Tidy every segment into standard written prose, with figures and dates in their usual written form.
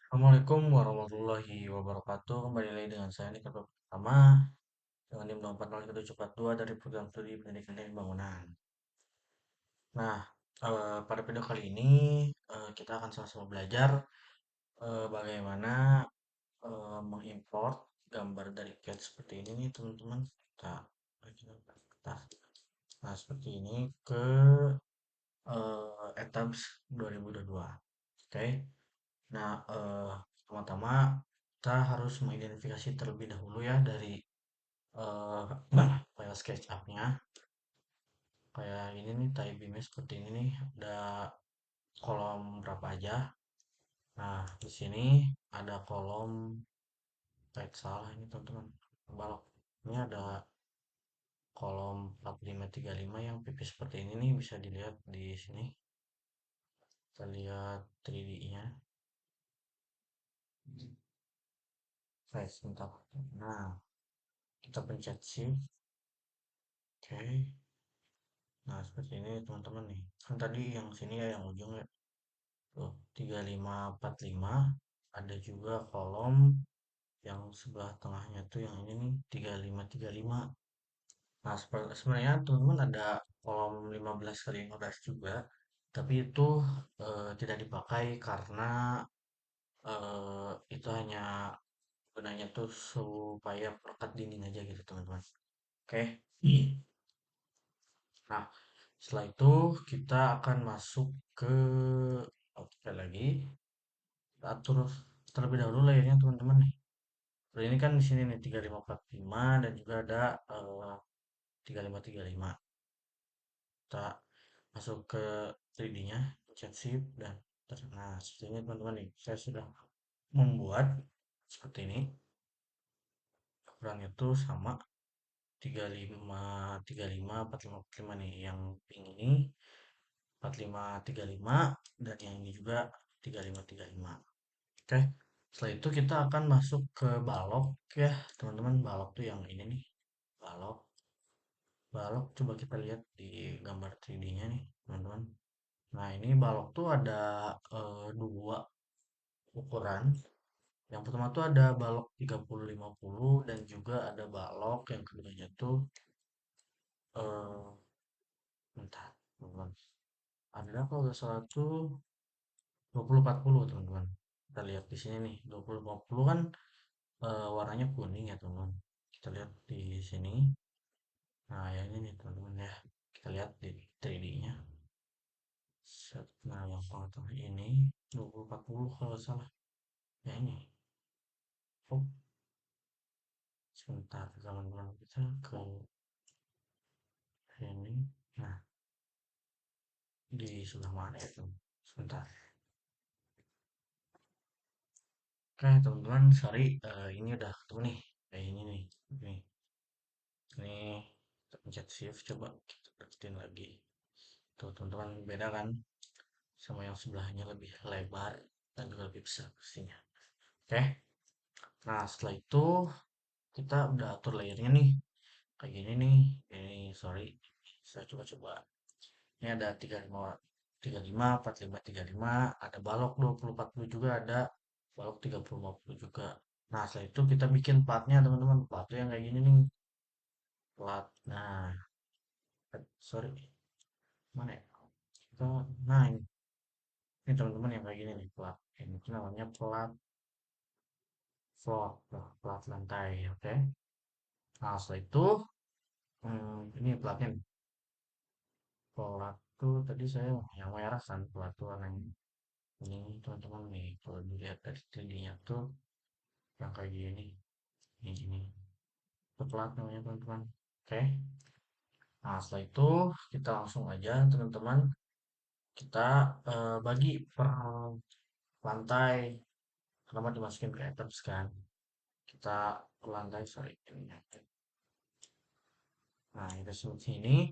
Assalamualaikum warahmatullahi wabarakatuh. Kembali lagi dengan saya nih Kak pertama dengan NIM 80172 dari program studi pendidikan dan bangunan. Nah, pada video kali ini kita akan sama-sama belajar bagaimana mengimport gambar dari CAD seperti ini nih teman-teman. Kita, nah seperti ini ke ETABS 2022. Oke. Nah, pertama-tama kita harus mengidentifikasi terlebih dahulu ya dari file SketchUp-nya. Kayak ini nih, type beam seperti ini nih, ada kolom berapa aja. Nah, di sini ada kolom, salah ini teman-teman, balok. Ini ada kolom 4535 yang pipih seperti ini nih, bisa dilihat di sini. Kita lihat 3D-nya. Baik, sebentar. Nah, kita pencet shift. Oke. Nah, seperti ini teman-teman nih. Kan tadi yang sini ya, yang ujung ya. Tuh, 3545. Ada juga kolom yang sebelah tengahnya tuh yang ini nih, 3535. Nah, sebenarnya teman-teman ada kolom 15 kali 15 juga. Tapi itu tidak dipakai karena itu hanya gunanya tuh supaya perekat dinding aja gitu teman-teman. Oke. Nah, setelah itu kita akan masuk ke oke lagi. Kita atur terlebih dahulu layarnya teman-teman nih. Kalau ini kan di sini nih 3545 dan juga ada 3535. Kita masuk ke 3D-nya, pencet shift dan nah seperti ini teman-teman nih. Saya sudah membuat seperti ini. Ukurannya tuh sama 3535 4545 nih. Yang pink ini 4535 dan yang ini juga 3535. Oke, setelah itu kita akan masuk ke balok ya, teman-teman. Balok tuh yang ini nih, balok. Balok coba kita lihat di gambar 3D-nya nih, teman-teman. Nah, ini balok tuh ada dua ukuran. Yang pertama tuh ada balok 3050 dan juga ada balok yang keduanya tuh eh bentar, teman-teman. Ada kalau nggak salah tuh 2040 teman-teman. Kita lihat di sini nih, 2050 kan warnanya kuning ya teman-teman. Kita lihat di sini. Nah yang ini nih teman-teman ya. Kita lihat di 3D-nya. Nah yang tengah-tengah ini 2040 kalau nggak salah. Ya ini. Oh sebentar teman-teman kita ke ini. Nah di sebelah mana ya teman? Sebentar. Oke teman-teman, sorry. Ini udah ketemu nih. Kayak ini nih. Ini kita pencet shift. Coba kita deketin lagi. Tuh teman-teman beda kan? Sama yang sebelahnya lebih lebar dan juga lebih besar pastinya. Oke, nah setelah itu kita udah atur layernya nih, kayak gini nih. Ini sorry, saya coba-coba. Ini ada 35, 45, 35, ada balok 2040 juga, ada balok 3050 juga. Nah setelah itu kita bikin platnya teman-teman. Platnya yang kayak gini nih, plat. Nah, sorry, mana ya? Nah ini teman-teman yang kayak gini nih plat. Ini tuh namanya plat floor, plat lantai, oke. Nah, setelah itu, ini platnya nih. Plat tuh tadi saya yang merah kan, plat tuh warna ini teman-teman nih. Kalau dilihat dari 3D-nya tuh yang kayak gini, ini. Itu plat namanya teman-teman. Oke. Nah, setelah itu kita langsung aja teman-teman. Kita bagi per lantai. Pertama dimasukin ke items kan. Kita per lantai, sorry. Nah, itu seperti ini.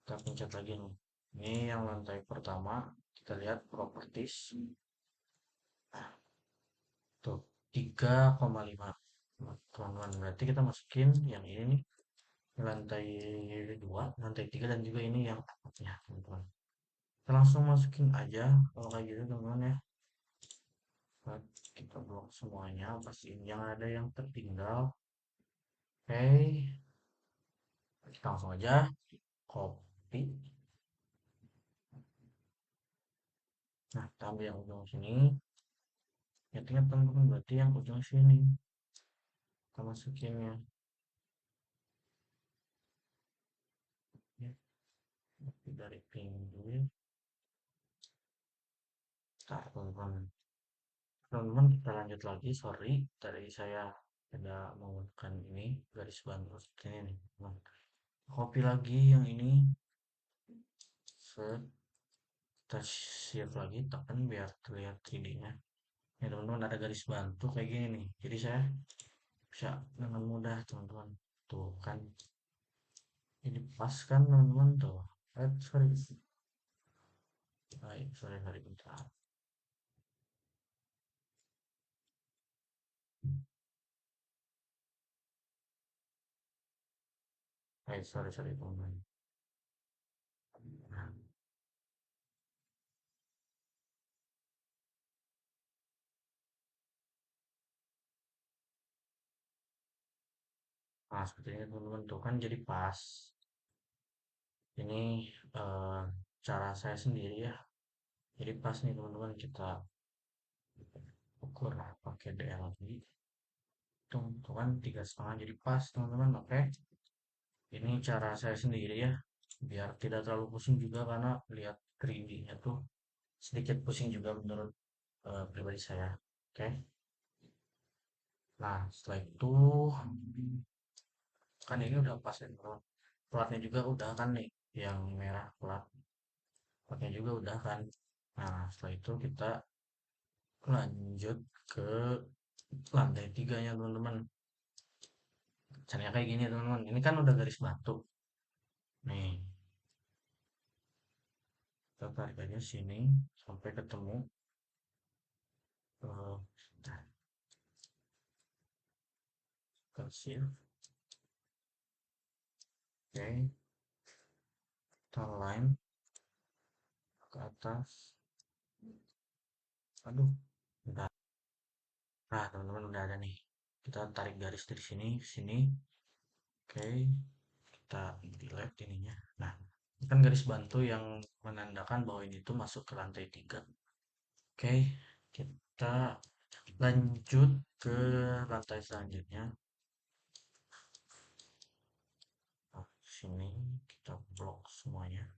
Kita pencet lagi nih. Ini yang lantai pertama. Kita lihat properties. Nah, tuh 3,5. Nah, teman-teman, berarti kita masukin yang ini nih. Lantai 2, lantai 3 dan juga ini yang atapnya, teman-teman. Kita langsung masukin aja kalau kayak gitu, teman-teman ya. semuanya, pastiin jangan ada yang tertinggal. Oke, kita langsung aja copy. Nah, kita ambil yang ujung sini. Ingat-ingat teman-teman, berarti yang ujung sini kita masukinnya. Ya, dari pinggir. Nah, teman-teman. Teman-teman, kita lanjut lagi. Sorry, tadi saya tidak menggunakan ini garis bantu seperti ini nih, teman. Copy lagi yang ini. Set. Kita shift lagi, tekan biar terlihat 3D-nya. Ya teman-teman, ada garis bantu kayak gini nih. Jadi saya bisa dengan mudah teman-teman. Tuh kan, ini pas kan teman-teman tuh. Sorry. Baik, sorry bentar. Baik, sorry teman-teman. Nah, seperti ini teman-teman tuh kan jadi pas. Ini eh, cara saya sendiri ya. Jadi pas nih teman-teman kita ukur pakai DLG. Tuh kan 3,5 jadi pas teman-teman. Oke. Ini cara saya sendiri ya. Biar tidak terlalu pusing juga karena lihat 3D-nya tuh sedikit pusing juga menurut pribadi saya. Oke. Nah, setelah itu kan ini udah pas ya teman-teman. Platnya juga udah kan nih yang merah plat. Platnya juga udah kan. Nah, setelah itu kita lanjut ke lantai tiganya teman-teman. Caranya kayak gini teman-teman. Ini kan udah garis batu. Nih, kita tarik aja sini sampai ketemu eh kasih. Oke, kita line ke atas. Aduh, udah. Nah, teman-teman udah ada nih. Kita tarik garis dari sini ke sini. Oke, kita delete ininya. Nah, ini kan garis bantu yang menandakan bahwa ini tuh masuk ke lantai 3. Oke, kita lanjut ke lantai selanjutnya. Nah, sini kita blok semuanya.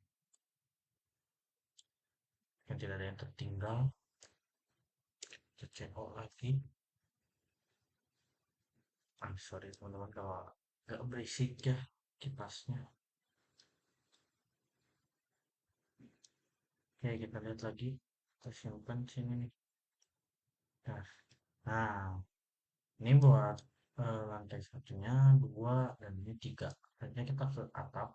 Yang tidak ada yang tertinggal. Kita check out lagi. Sorry teman-teman kalau agak berisik ya kipasnya. Oke, kita lihat lagi. Kita simpan sini nih. Nah, nah, ini buat lantai satunya, dua, dan ini tiga. Selanjutnya kita ke atap.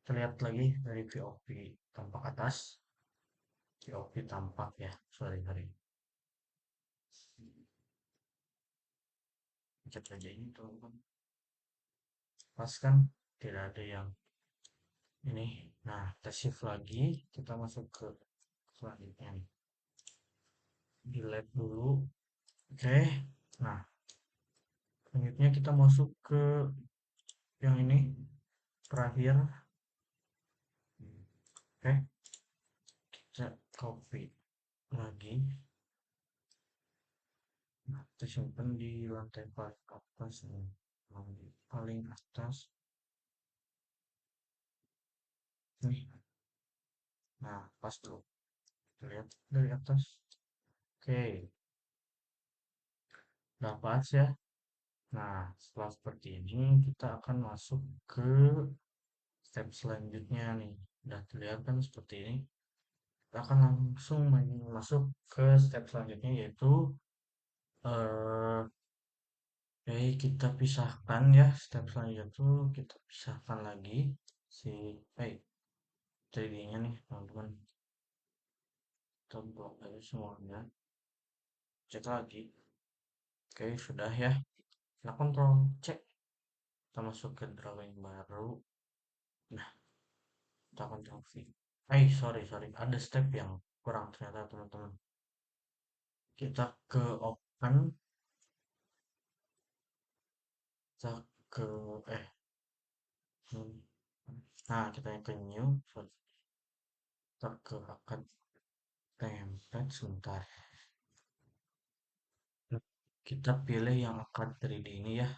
Kita lihat lagi dari VOP tampak atas. VOP tampak ya. Sorry. Cek aja ini teman-teman. Pas kan? Tidak ada yang ini. Nah, kita shift lagi. Kita masuk ke selanjutnya nih. Delete dulu. Oke. Nah, selanjutnya kita masuk ke yang ini terakhir. Oke, kita copy lagi. Nah, kita simpan di lantai paling atas nih. Paling atas nih. Nah, pas tuh. Kita lihat dari atas. Oke, udah pas ya. Nah, setelah seperti ini kita akan masuk ke step selanjutnya nih. Udah terlihat kan seperti ini. Kita akan langsung masuk ke step selanjutnya yaitu eh oke, kita pisahkan ya. Step selanjutnya tuh kita pisahkan lagi si 3D-nya nih, teman-teman. Kita blok aja semuanya. Cek lagi. Oke, sudah ya. Kita kontrol cek. Kita masuk ke drawing baru. Nah, kita kontrol V. Sorry. Ada step yang kurang ternyata, teman-teman. Kita ke open, kita ke eh hmm, nah kita ke new, kita ke akan template sebentar. Kita pilih yang akan 3D ini ya.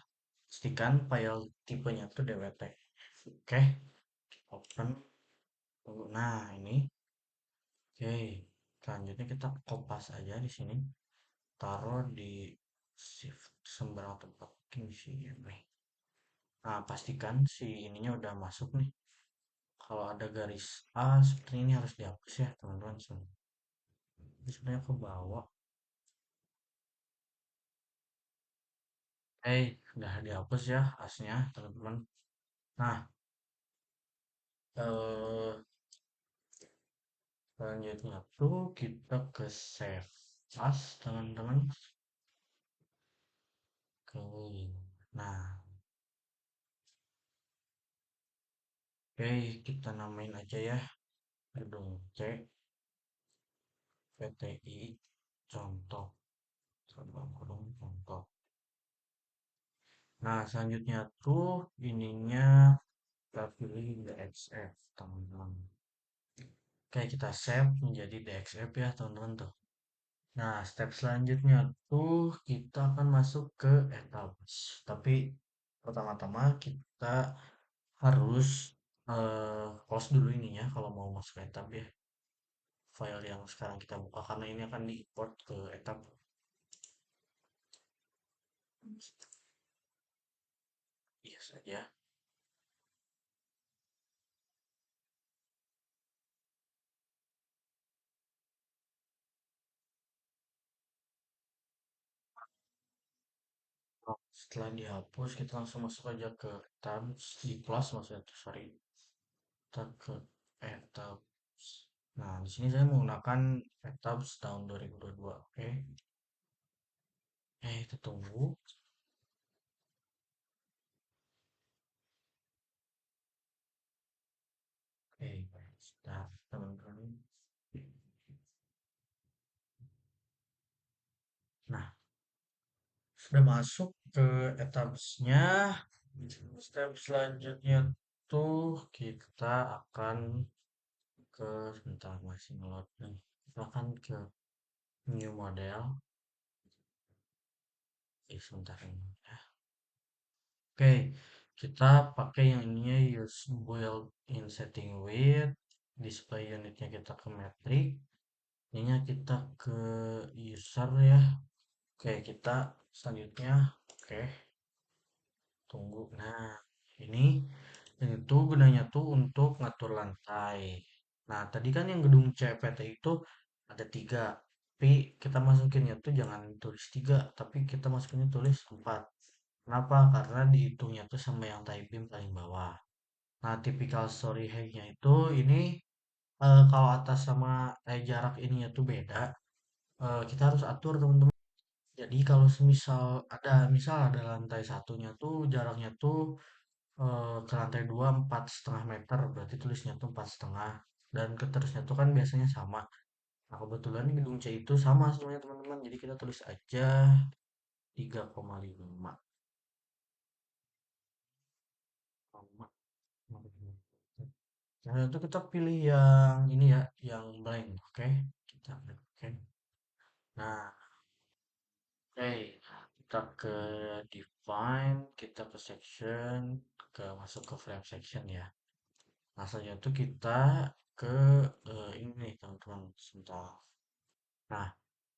Pastikan file tipenya tuh DWT. Oke, open. Nah, ini. Oke, selanjutnya kita kopas aja di sini. Taruh di shift sembarang tempat. Mungkin di sini nih. Nah, pastikan si ininya udah masuk nih. Kalau ada garis A seperti ini harus dihapus ya, teman-teman. Ini sebenarnya ke bawah. Udah dihapus ya asnya, teman-teman. Nah, eh selanjutnya tuh kita ke save as, teman-teman. Ke Nah, oke, kita namain aja ya. Gedung C, PTI, contoh. Coba gedung contoh. Nah, selanjutnya tuh ininya kita pilih DXF, teman-teman. Oke, kita save menjadi DXF ya, teman-teman tuh. Nah, step selanjutnya tuh kita akan masuk ke Etablers. Tapi pertama-tama kita harus close dulu ininya kalau mau masuk ke etab ya. File yang sekarang kita buka karena ini akan diimport ke etab. Iya saja. Oh, setelah dihapus kita langsung masuk aja ke tabs di plus maksudnya tuh, sorry. Kita ke etabs. Nah, di sini saya menggunakan etabs tahun 2022. Oke. Kita tunggu. Sebentar, teman-teman. Nah, sudah masuk ke etabsnya. Step selanjutnya tuh kita akan ke sebentar masih ngeload nih. Kita akan ke new model. Sebentar ini ya. Oke, kita pakai yang ininya use built-in setting with display unitnya kita ke metric. Ininya kita ke user ya. Oke, kita selanjutnya oke, tunggu. Nah, ini tuh gunanya tuh untuk ngatur lantai. Nah, tadi kan yang gedung CPT itu ada tiga, tapi kita masukinnya tuh jangan tulis tiga, tapi kita masukinnya tulis empat. Kenapa? Karena dihitungnya tuh sama yang tie beam paling bawah. Nah, tipikal story height-nya itu ini kalau atas sama jarak ininya tuh beda. Kita harus atur teman-teman. Jadi kalau semisal misal ada lantai satunya tuh jaraknya tuh ke lantai dua 4,5 meter, berarti tulisnya tuh 4,5. Dan keterusnya tuh kan biasanya sama. Nah, kebetulan di gedung C itu sama semuanya teman-teman. Jadi kita tulis aja 3,5. Nah, itu kita pilih yang ini ya, yang blank, oke? Kita klik oke. Nah, oke, kita ke define, kita ke section, masuk ke frame section ya. Nah, selanjutnya itu kita ke ini nih teman-teman, sebentar. Nah,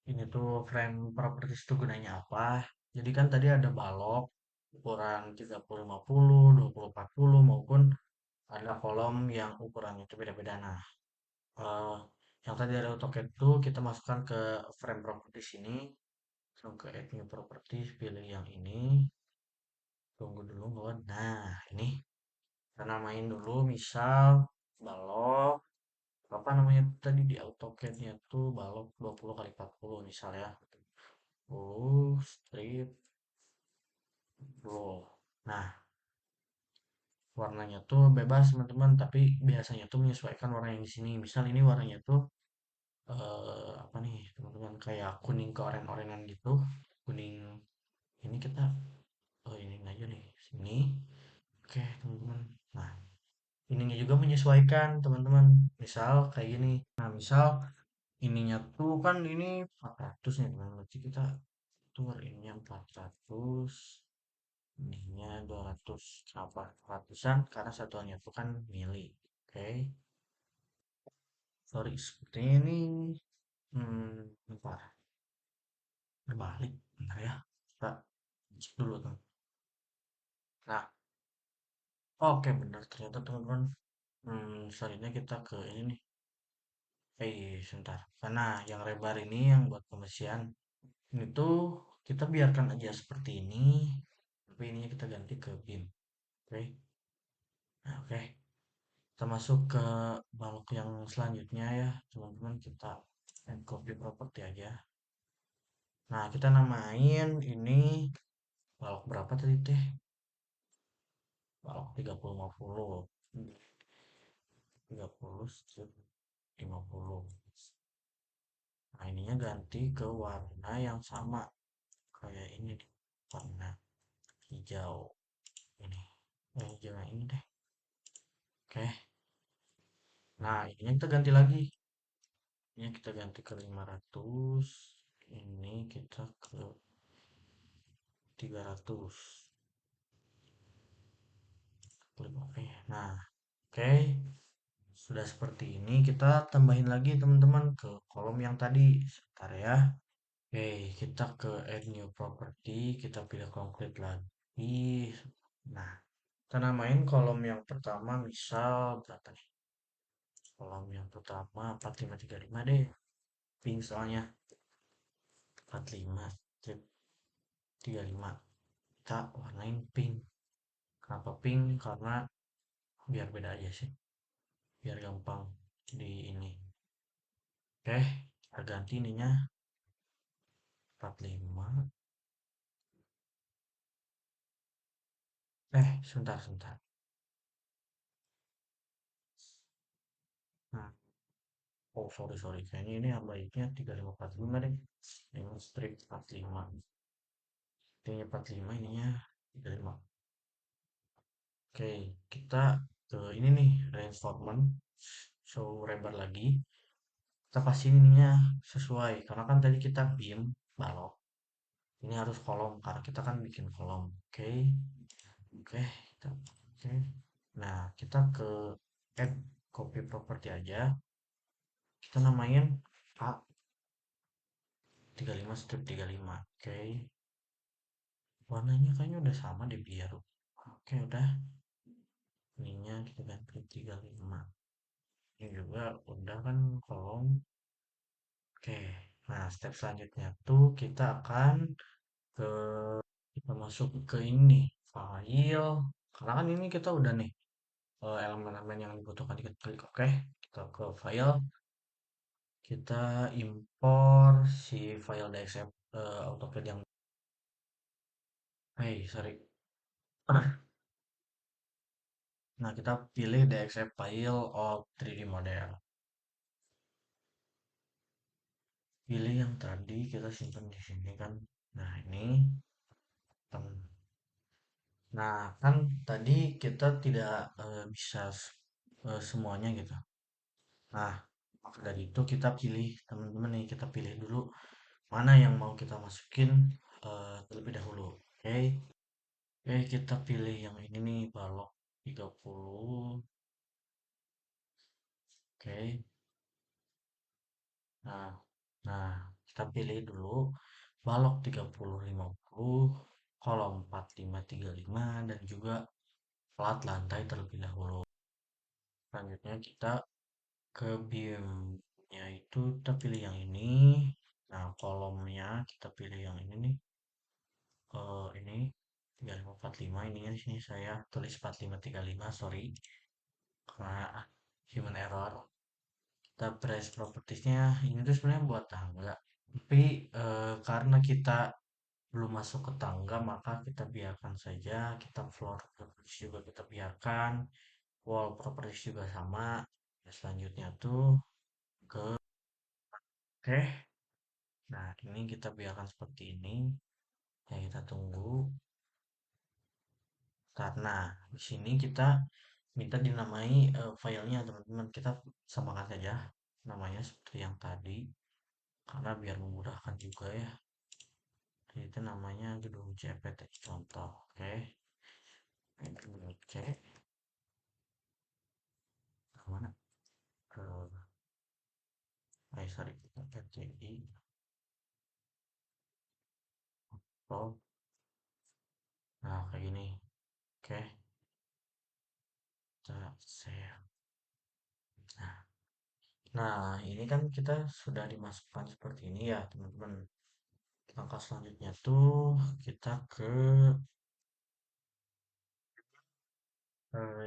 ini tuh frame properties itu gunanya apa? Jadi kan tadi ada balok ukuran 30-50, 20-40 maupun ada kolom yang ukurannya itu beda-beda. Nah, eh, yang tadi ada AutoCAD itu kita masukkan ke frame properties ini, langsung ke add new properties, pilih yang ini, tunggu dulu load. Nah, ini kita namain dulu misal balok apa namanya tadi di AutoCAD-nya tuh balok 20 kali 40 misal ya. 10 strip roll. Nah, warnanya tuh bebas teman-teman, tapi biasanya tuh menyesuaikan warna yang di sini. Misal ini warnanya tuh apa nih teman-teman kayak kuning ke oranye-oranyan gitu. kuning ini kita, oh ini aja nih sini. Oke teman-teman, nah ininya juga menyesuaikan teman-teman, misal kayak gini. Nah misal ininya tuh kan ini 400 nih teman-teman, berarti kita tuh ininya 400, ininya 200, apa ratusan karena satuannya itu kan mili. Oke, sorry sepertinya ini bentar, berbalik bentar ya, kita cek dulu tuh. Nah oke benar ternyata teman-teman, selanjutnya kita ke ini nih, sebentar, karena yang lebar ini yang buat pembersihan ini tuh kita biarkan aja seperti ini, tapi ininya kita ganti ke bin. Oke, nah oke, kita masuk ke balok yang selanjutnya ya teman-teman, kita add copy property aja. Nah kita namain ini balok berapa tadi teh, balok 3050, 30 strip 50. Nah ininya ganti ke warna yang sama kayak ini nih, warna hijau ini, hijau yang ini deh. Oke, nah ininya kita ganti lagi, ini kita ganti ke 500, ini kita ke 300. Klik OK. Nah oke, sudah seperti ini, kita tambahin lagi teman-teman ke kolom yang tadi. Sebentar ya. Oke, kita ke add new property, kita pilih complete lagi. Nah, kita namain kolom yang pertama misal berapa nih? Kolom yang pertama 4535 deh. Pink soalnya 45 strip 35. Kita warnain pink. Kenapa pink? Karena biar beda aja sih. Biar gampang di ini. Oke, kita ganti ininya 45. Sebentar, sebentar. Nah, oh sorry, sorry. Kayaknya ini yang baiknya 3545 deh. Ini strip 45. Ininya 45, ininya 35. Oke, kita ke ini nih, reinforcement. So, lebar lagi. Kita pastiin ininya sesuai. Karena kan tadi kita beam, balok. Ini harus kolom, karena kita kan bikin kolom. Oke, oke, oke. Nah, kita ke add copy property aja. Kita namain A35 strip 35. Oke, warnanya kayaknya udah sama deh biru. Oke, udah. Ininya kita ganti 35. Ini juga udah kan kolom. Oke, nah step selanjutnya tuh kita akan ke kita masuk ke ini file, karena kan ini kita udah nih elemen-elemen yang dibutuhkan kita klik oke, kita ke file, kita impor si file DXF AutoCAD yang sorry. Nah kita pilih DXF file of 3D model, pilih yang tadi kita simpan di sini kan. Nah ini nah, kan tadi kita tidak bisa semuanya gitu. Nah, maka dari itu kita pilih, teman-teman nih, kita pilih dulu mana yang mau kita masukin terlebih dahulu. Oke, oke kita pilih yang ini nih, balok 30. Oke, nah, nah kita pilih dulu balok 3050, kolom 4535, dan juga plat lantai terlebih dahulu. Selanjutnya kita ke beamnya itu kita pilih yang ini. Nah kolomnya kita pilih yang ini nih, ini 3545, ini di sini saya tulis 4535, sorry karena human error. Kita press propertiesnya, ini tuh sebenarnya buat tangga, tapi karena kita belum masuk ke tangga maka kita biarkan saja. Kita floor properties juga kita biarkan, wall properties juga sama. Nah, selanjutnya tuh ke oke. Nah, ini kita biarkan seperti ini. Ya kita tunggu karena di sini kita minta dinamai filenya teman-teman. Kita samakan saja namanya seperti yang tadi karena biar memudahkan juga ya. Jadi itu namanya gedung CPT contoh. Oke. Gedung C mana? Sorry, PTI. Oh, nah kayak gini. Oke, kita save. Nah, nah, ini kan kita sudah dimasukkan seperti ini ya, teman-teman. Langkah selanjutnya tuh kita ke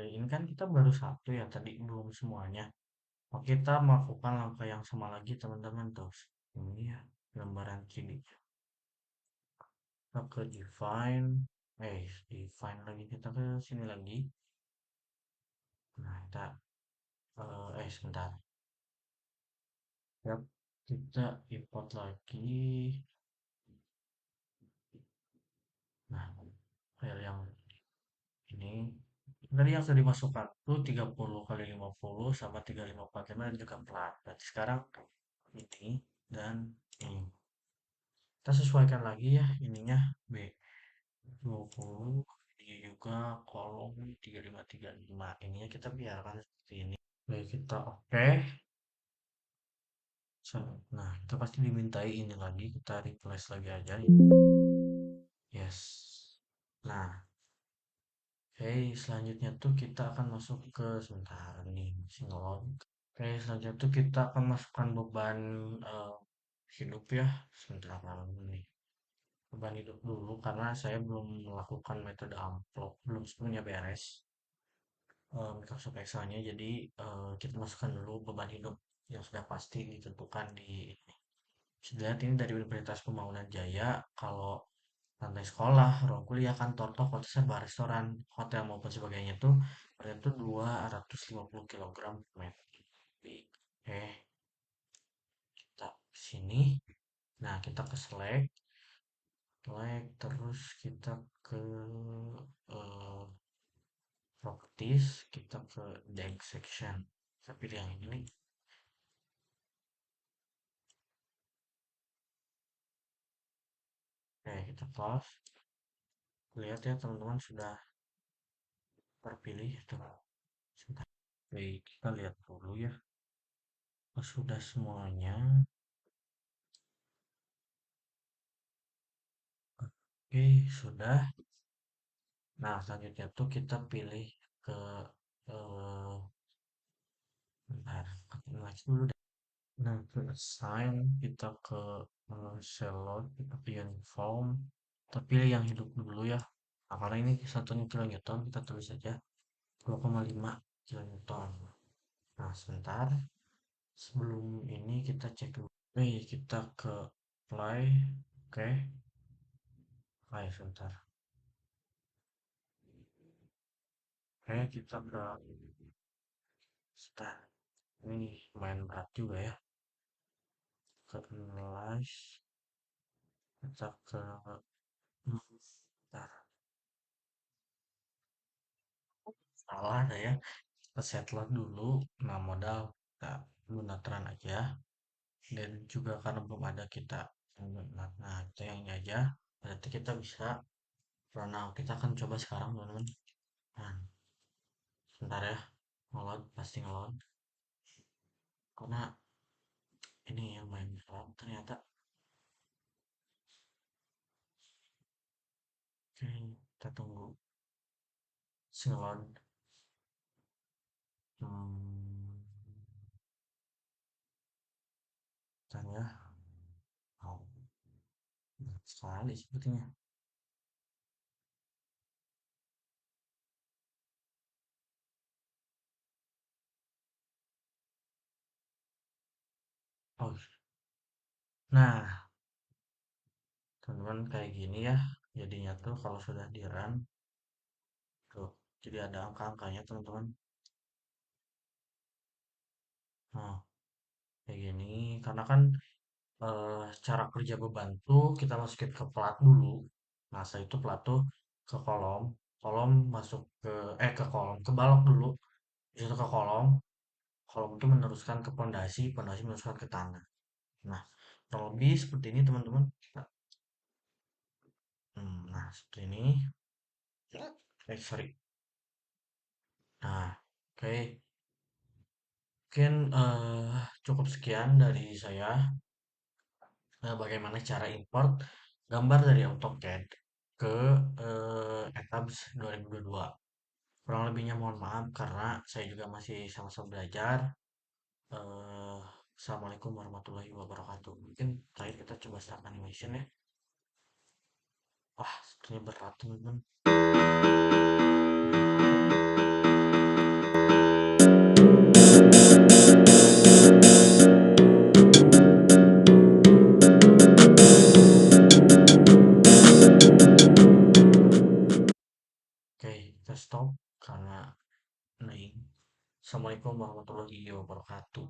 ini kan kita baru satu ya tadi belum semuanya. Oh, kita melakukan langkah yang sama lagi teman-teman tuh. Ini ya gambaran kini. Kita ke define, define lagi kita ke sini lagi. Nah, kita sebentar. Yap, kita import lagi. Nah, file yang ini tadi yang sudah dimasukkan tuh 30 kali 50 sama 3545 dan juga plat. Berarti sekarang ini dan ini. Kita sesuaikan lagi ya ininya B 20 ini juga kolom 3535. Ininya kita biarkan seperti ini. Baik, kita oke. Nah, kita pasti dimintai ini lagi, kita replace lagi aja. Yes. Nah, oke, selanjutnya tuh kita akan masuk ke sebentar nih, masih ngelog. Oke, selanjutnya tuh kita akan masukkan beban eh, hidup ya. Sebentar nih. Beban hidup dulu karena saya belum melakukan metode amplop, belum sepenuhnya beres. Microsoft Excel-nya, jadi kita masukkan dulu beban hidup yang sudah pasti ditentukan di ini. Bisa dilihat ini dari Universitas Pembangunan Jaya. Kalau lantai sekolah, ruang kuliah, kantor, toko, bar, restoran, hotel maupun sebagainya tuh pada itu 250 kg per meter. Oke, kita sini. Nah, kita ke select, terus kita ke eh, properties, kita ke deck section. Saya pilih yang ini nih. Oke, kita close. Lihat ya teman-teman sudah terpilih tuh. Sebentar. Baik, kita lihat dulu ya. Oh, sudah semuanya. Oke, sudah. Nah, selanjutnya tuh kita pilih ke eh bentar, lagi dulu deh. Nah, ke assign kita ke cell load, kita pilih uniform, kita pilih yang hidup dulu ya. Nah, karena ini satunya kilonewton, kita tulis saja 2,5 kilonewton. Nah, sebentar. Sebelum ini kita cek dulu. Kita ke apply. Oke, apply sebentar. Oke, kita ke start. Ini lumayan berat juga ya. Ke analyze. Kita ke bentar. Salah ada ya. Kita set load dulu. Nah, modal kita gunakan aja. Dan juga karena belum ada kita. Nah, kita yang ini aja. Berarti kita bisa run out. Kita akan coba sekarang teman-teman. Nah, sebentar ya. Ngeload, pasti ngeload. Karena ini yang main berat ternyata. Oke, kita tunggu. Ngeload. Hmm, tanya. Oh, berat sekali sepertinya. Oh, nah, teman-teman kayak gini ya. Jadinya tuh kalau sudah di run, tuh. Jadi ada angka-angkanya teman-teman. Nah, kayak gini. Karena kan cara kerja beban tuh kita masukin ke plat dulu. Nah, setelah itu pelatu ke kolom, kolom masuk ke ke kolom, ke balok dulu, habis itu ke kolom, kolom itu meneruskan ke pondasi, pondasi meneruskan ke tanah. Nah, kurang lebih seperti ini teman-teman. Nah, nah, seperti ini. Sorry. Nah, oke. Mungkin cukup sekian dari saya. Bagaimana cara import gambar dari AutoCAD ke Etabs 2022. Kurang lebihnya mohon maaf karena saya juga masih sama-sama belajar. Eh, Assalamualaikum warahmatullahi wabarakatuh. Mungkin terakhir kita coba start animation ya. Wah, sepertinya berat teman-teman. Nah, apa nih? Oke, kita stop karena naik. Assalamualaikum warahmatullahi wabarakatuh.